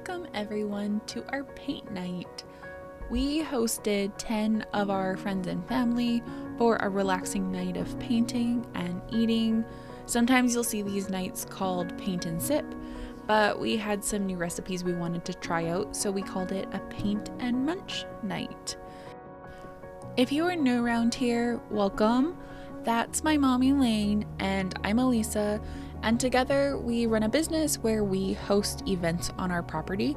Welcome everyone to our paint night. We hosted 10 of our friends and family for a relaxing night of painting and eating. Sometimes you'll see these nights called paint and sip, but we had some new recipes we wanted to try out, so we called it a paint and munch night. If you are new around here, welcome. That's my mom Elaine and I'm Elisa, and together we run a business where we host events on our property.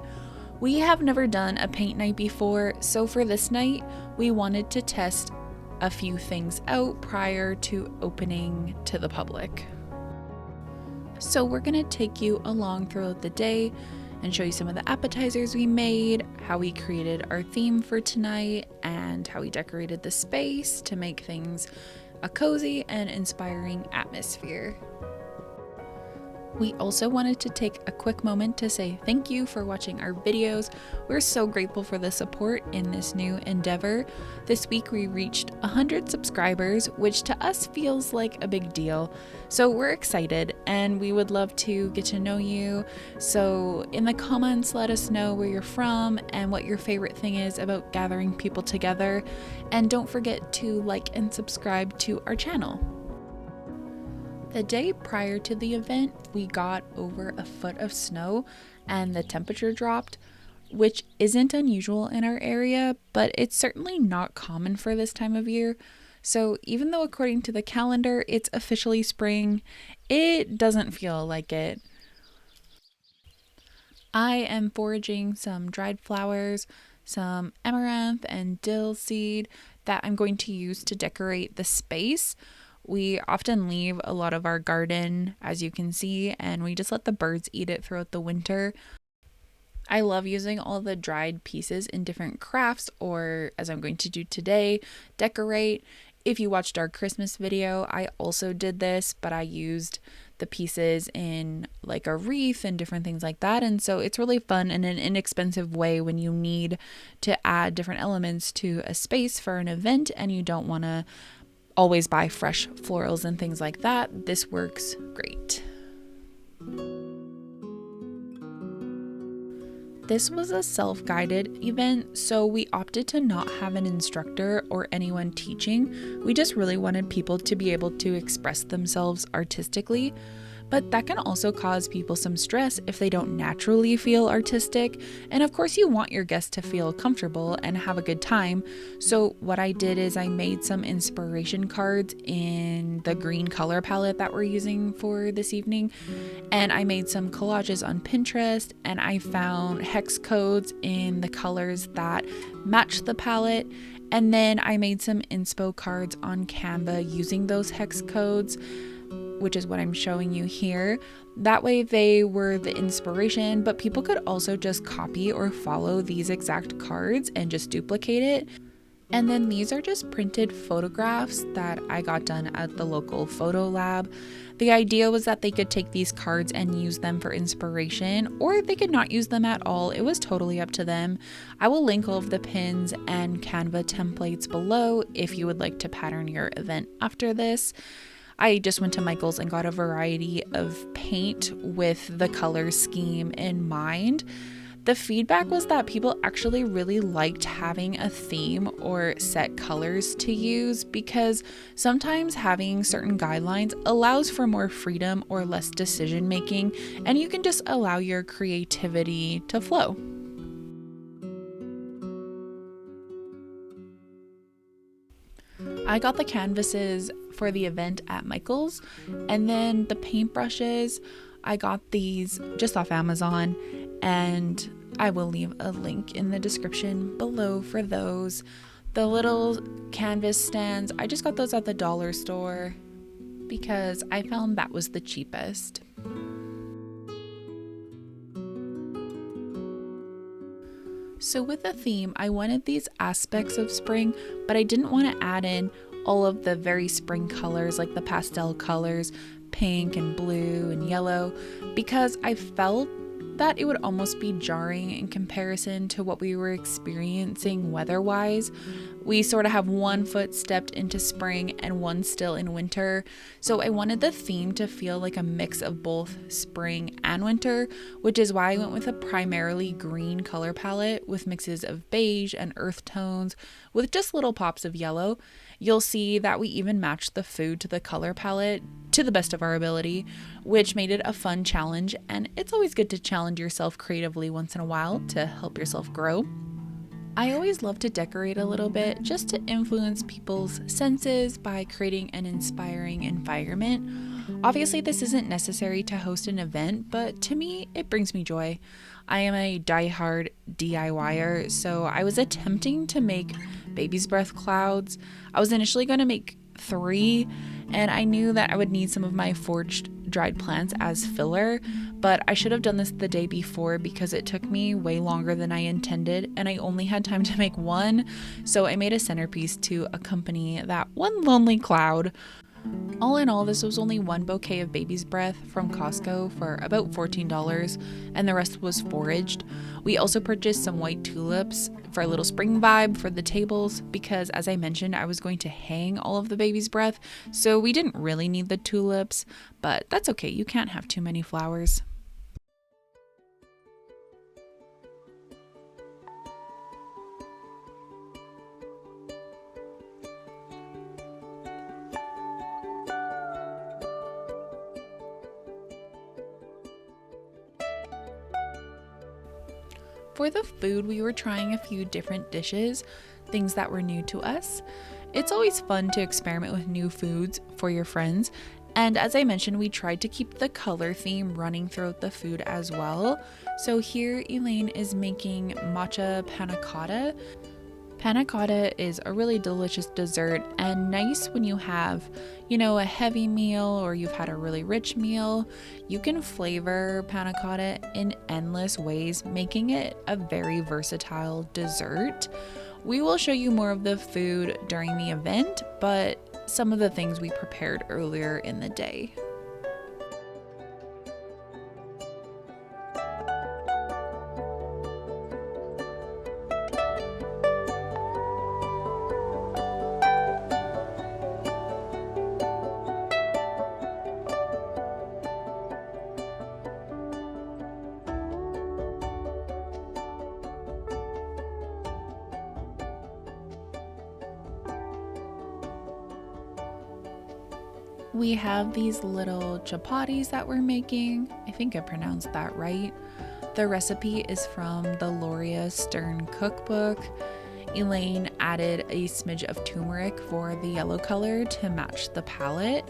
We have never done a paint night before, so for this night we wanted to test a few things out prior to opening to the public. So we're going to take you along throughout the day and show you some of the appetizers we made, how we created our theme for tonight, and how we decorated the space to make things a cozy and inspiring atmosphere. We also wanted to take a quick moment to say thank you for watching our videos. We're so grateful for the support in this new endeavor. This week we reached 100 subscribers, which to us feels like a big deal. So we're excited and we would love to get to know you. So in the comments, let us know where you're from and what your favorite thing is about gathering people together. And don't forget to like and subscribe to our channel. The day prior to the event, we got over a foot of snow and the temperature dropped, which isn't unusual in our area, but it's certainly not common for this time of year. So even though according to the calendar, it's officially spring, it doesn't feel like it. I am foraging some dried flowers, some amaranth and dill seed that I'm going to use to decorate the space. We often leave a lot of our garden, as you can see, and we just let the birds eat it throughout the winter. I love using all the dried pieces in different crafts, or as I'm going to do today, decorate. If you watched our Christmas video, I also did this, but I used the pieces in like a wreath and different things like that. And so it's really fun and an inexpensive way when you need to add different elements to a space for an event and you don't want to always buy fresh florals and things like that. This works great. This was a self-guided event, so we opted to not have an instructor or anyone teaching. We just really wanted people to be able to express themselves artistically. But that can also cause people some stress if they don't naturally feel artistic. And of course you want your guests to feel comfortable and have a good time. So what I did is I made some inspiration cards in the green color palette that we're using for this evening. And I made some collages on Pinterest and I found hex codes in the colors that match the palette. And then I made some INSPO cards on Canva using those hex codes, which is what I'm showing you here. That way they were the inspiration, but people could also just copy or follow these exact cards and just duplicate it. And then these are just printed photographs that I got done at the local photo lab. The idea was that they could take these cards and use them for inspiration, or they could not use them at all. It was totally up to them. I will link all of the pins and Canva templates below if you would like to pattern your event after this. I just went to Michael's and got a variety of paint with the color scheme in mind. The feedback was that people actually really liked having a theme or set colors to use because sometimes having certain guidelines allows for more freedom or less decision making, and you can just allow your creativity to flow. I got the canvases for the event at Michael's, and then the paintbrushes, I got these just off Amazon, and I will leave a link in the description below for those. The little canvas stands, I just got those at the dollar store because I found that was the cheapest. So with the theme, I wanted these aspects of spring, but I didn't want to add in all of the very spring colors like the pastel colors, pink and blue and yellow, because I felt that it would almost be jarring in comparison to what we were experiencing weather-wise. We sort of have one foot stepped into spring and one still in winter, so I wanted the theme to feel like a mix of both spring and winter, which is why I went with a primarily green color palette with mixes of beige and earth tones with just little pops of yellow. You'll see that we even matched the food to the color palette to the best of our ability, which made it a fun challenge, and it's always good to challenge yourself creatively once in a while to help yourself grow. I always love to decorate a little bit just to influence people's senses by creating an inspiring environment. Obviously, this isn't necessary to host an event, but to me, it brings me joy. I am a diehard DIYer, so I was attempting to make baby's breath clouds. I was initially going to make 3, and I knew that I would need some of my forged dried plants as filler, but I should have done this the day before because it took me way longer than I intended, and I only had time to make 1, so I made a centerpiece to accompany that one lonely cloud. All in all, this was only 1 bouquet of baby's breath from Costco for about $14, and the rest was foraged. We also purchased some white tulips for a little spring vibe for the tables because, as I mentioned, I was going to hang all of the baby's breath, so we didn't really need the tulips, but that's okay, you can't have too many flowers. For the food, we were trying a few different dishes, things that were new to us. It's always fun to experiment with new foods for your friends, and as I mentioned, we tried to keep the color theme running throughout the food as well. So here Elaine is making matcha panna cotta. Panna cotta is a really delicious dessert and nice when you have, a heavy meal or you've had a really rich meal. You can flavor panna cotta in endless ways, making it a very versatile dessert. We will show you more of the food during the event, but some of the things we prepared earlier in the day. We have these little chapatis that we're making. I think I pronounced that right. The recipe is from the Loria Stern cookbook. Elaine added a smidge of turmeric for the yellow color to match the palette.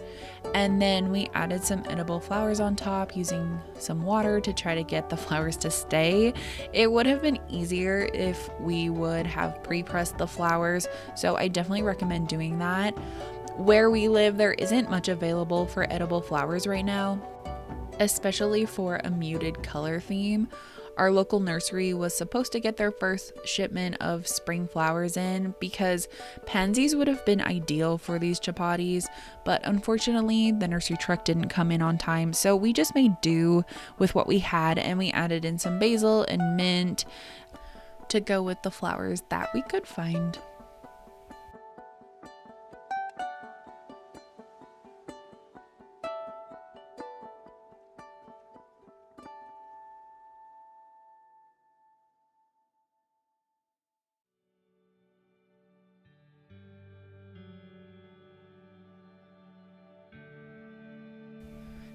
And then we added some edible flowers on top using some water to try to get the flowers to stay. It would have been easier if we would have pre-pressed the flowers, so I definitely recommend doing that. Where we live, there isn't much available for edible flowers right now, especially for a muted color theme. Our local nursery was supposed to get their first shipment of spring flowers in because pansies would have been ideal for these chapatis, but unfortunately the nursery truck didn't come in on time, so we just made do with what we had, and we added in some basil and mint to go with the flowers that we could find.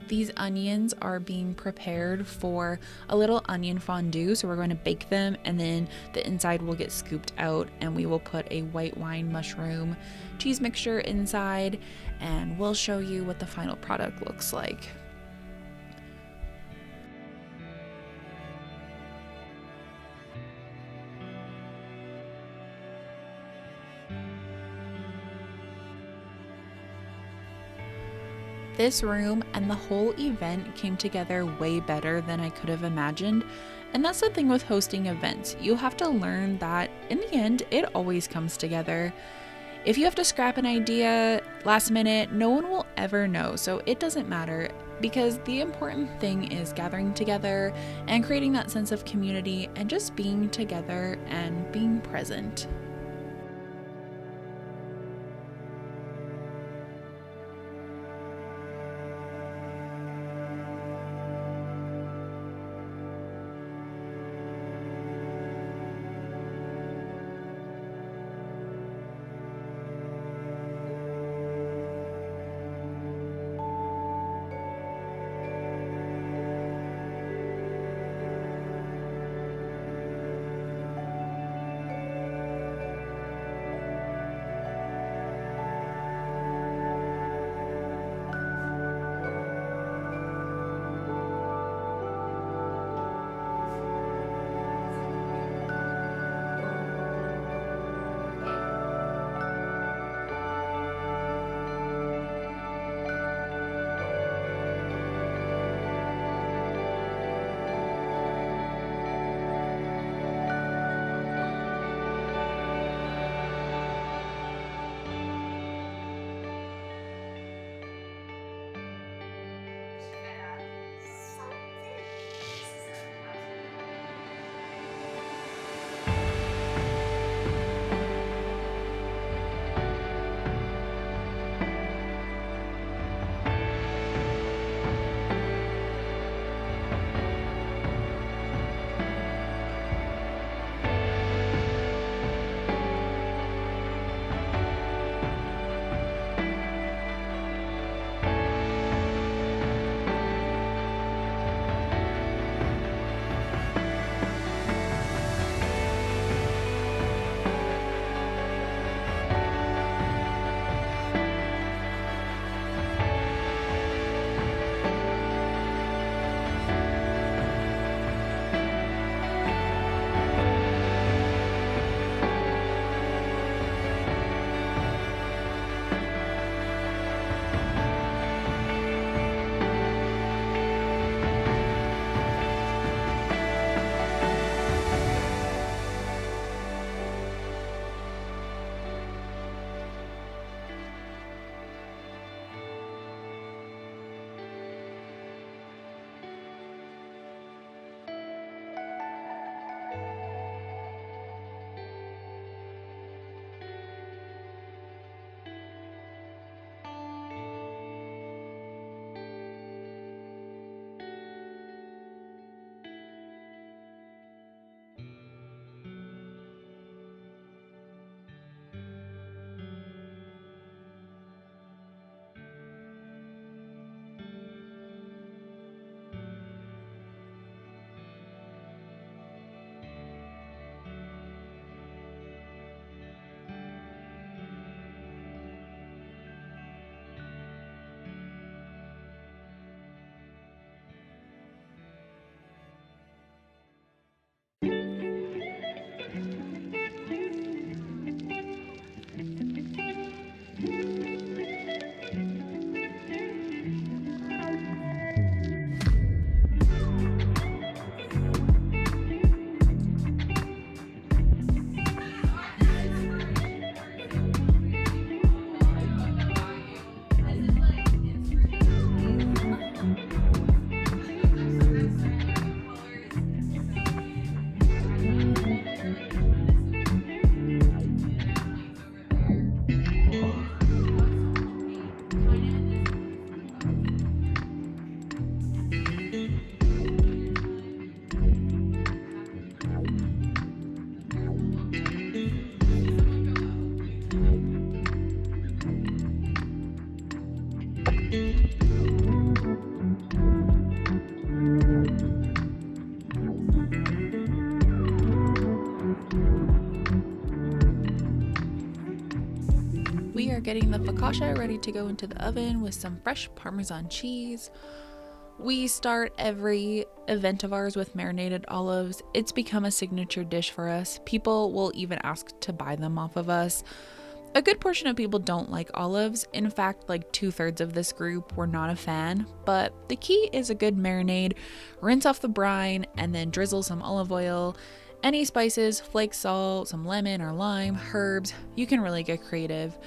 These onions are being prepared for a little onion fondue, so we're going to bake them, and then the inside will get scooped out and we will put a white wine mushroom cheese mixture inside, and we'll show you what the final product looks like. This room and the whole event came together way better than I could have imagined, and that's the thing with hosting events. You have to learn that in the end, it always comes together. If you have to scrap an idea last minute, no one will ever know, so it doesn't matter, because the important thing is gathering together and creating that sense of community and just being together and being present. We are getting the focaccia ready to go into the oven with some fresh Parmesan cheese. We start every event of ours with marinated olives. It's become a signature dish for us. People will even ask to buy them off of us. A good portion of people don't like olives. In fact, like 2/3 of this group were not a fan. But the key is a good marinade. Rinse off the brine and then drizzle some olive oil, any spices, flake salt, some lemon or lime, herbs. You can really get creative.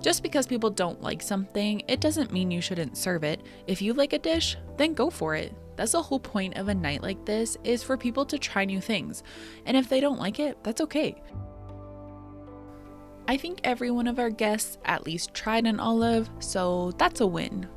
Just because people don't like something, it doesn't mean you shouldn't serve it. If you like a dish, then go for it. That's the whole point of a night like this, is for people to try new things. And if they don't like it, that's okay. I think every one of our guests at least tried an olive, so that's a win.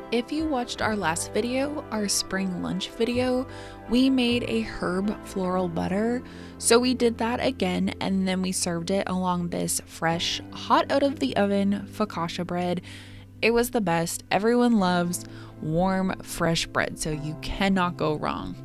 If you watched our last video, our spring lunch video, we made a herb floral butter. So we did that again, and then we served it along this fresh, hot out of the oven focaccia bread. It was the best. Everyone loves warm, fresh bread, so you cannot go wrong.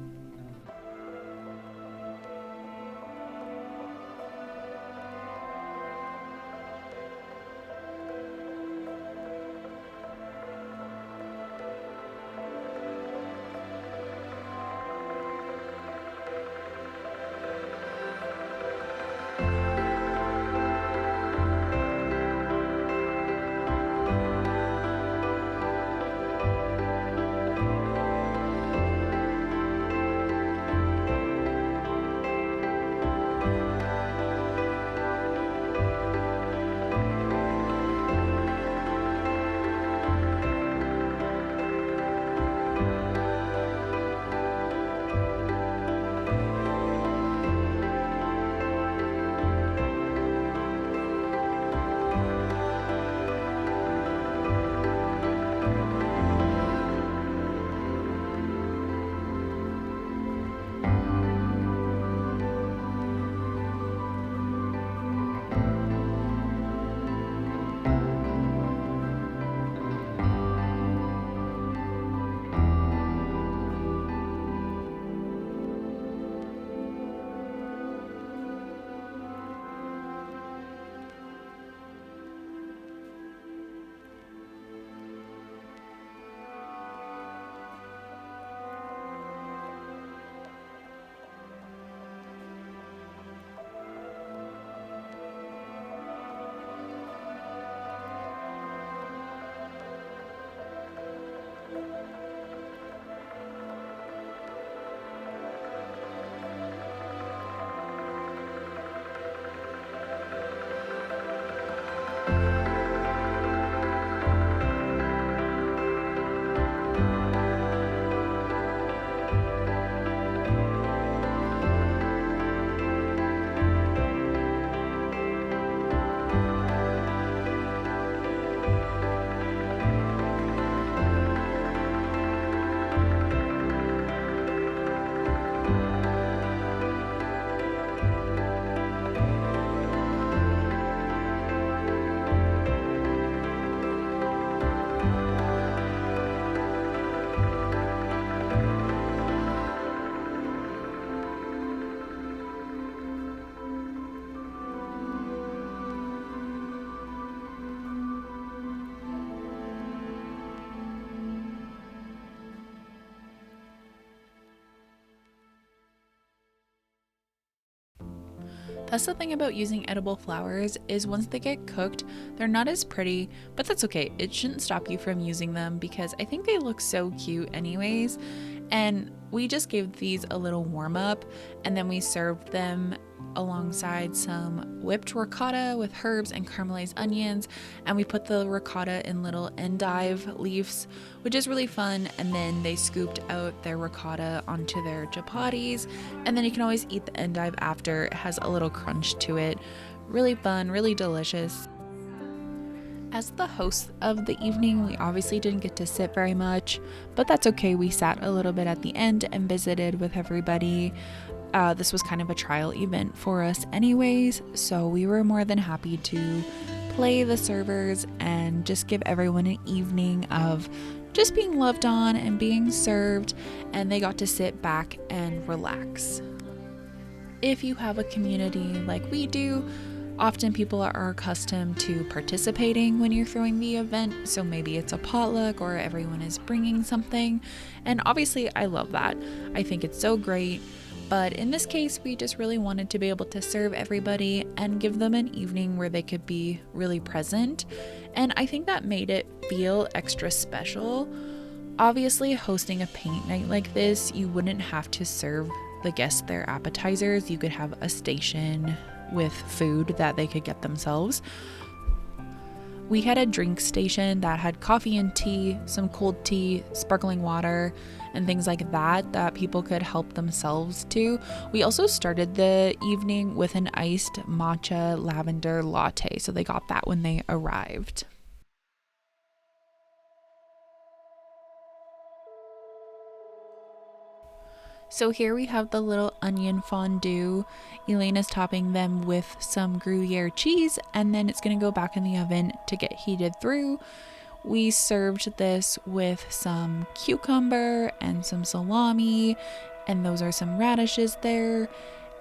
That's the thing about using edible flowers, is once they get cooked, they're not as pretty, but that's okay. It shouldn't stop you from using them because I think they look so cute anyways. And we just gave these a little warm up, and then we served them alongside some whipped ricotta with herbs and caramelized onions, and we put the ricotta in little endive leaves, which is really fun. And then they scooped out their ricotta onto their chapatis, and then you can always eat the endive after. It has a little crunch to it. Really fun, really delicious. As the hosts of the evening, we obviously didn't get to sit very much, but that's okay. We sat a little bit at the end and visited with everybody. This was kind of a trial event for us anyways, so we were more than happy to play the servers and just give everyone an evening of just being loved on and being served, and they got to sit back and relax. If you have a community like we do, often people are accustomed to participating when you're throwing the event, so maybe it's a potluck or everyone is bringing something, and obviously I love that. I think it's so great, but in this case we just really wanted to be able to serve everybody and give them an evening where they could be really present, and I think that made it feel extra special. Obviously, hosting a paint night like this, you wouldn't have to serve the guests their appetizers. You could have a station with food that they could get themselves. We had a drink station that had coffee and tea, some cold tea, sparkling water, and things like that people could help themselves to. We also started the evening with an iced matcha lavender latte, so they got that when they arrived. So here we have the little onion fondue. Elena's topping them with some Gruyere cheese, and then it's going to go back in the oven to get heated through. We served this with some cucumber and some salami, and those are some radishes there.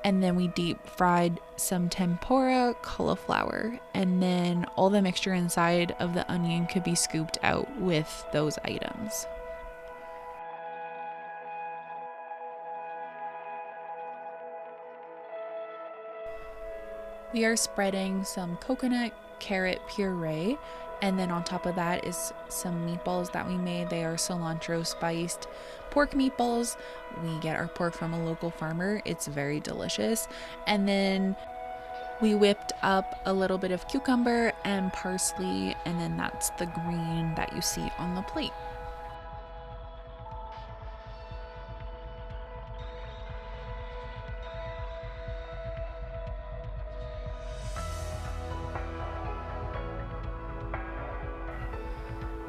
And then we deep fried some tempura cauliflower, and then all the mixture inside of the onion could be scooped out with those items. We are spreading some coconut carrot puree, and then on top of that is some meatballs that we made. They are cilantro spiced pork meatballs. We get our pork from a local farmer. It's very delicious. And then we whipped up a little bit of cucumber and parsley, and then that's the green that you see on the plate.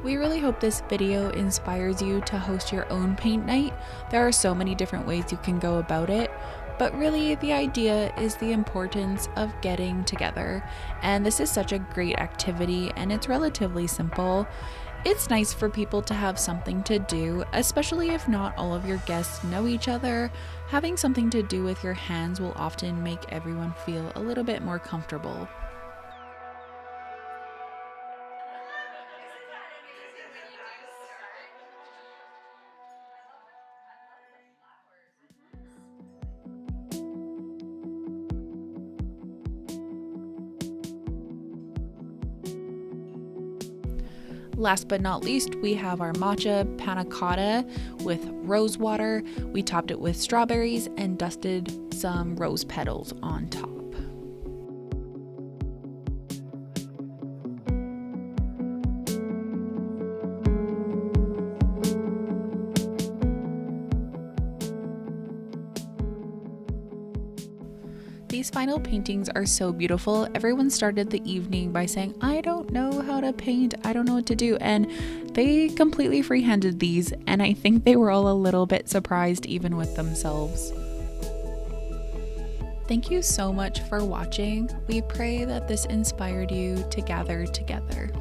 We really hope this video inspires you to host your own paint night. There are so many different ways you can go about it, but really the idea is the importance of getting together. And this is such a great activity, and it's relatively simple. It's nice for people to have something to do, especially if not all of your guests know each other. Having something to do with your hands will often make everyone feel a little bit more comfortable. Last but not least, we have our matcha panna cotta with rose water. We topped it with strawberries and dusted some rose petals on top. These final paintings are so beautiful. Everyone started the evening by saying, I don't know how to paint, I don't know what to do, and they completely free-handed these, and I think they were all a little bit surprised even with themselves. Thank you so much for watching. We pray that this inspired you to gather together.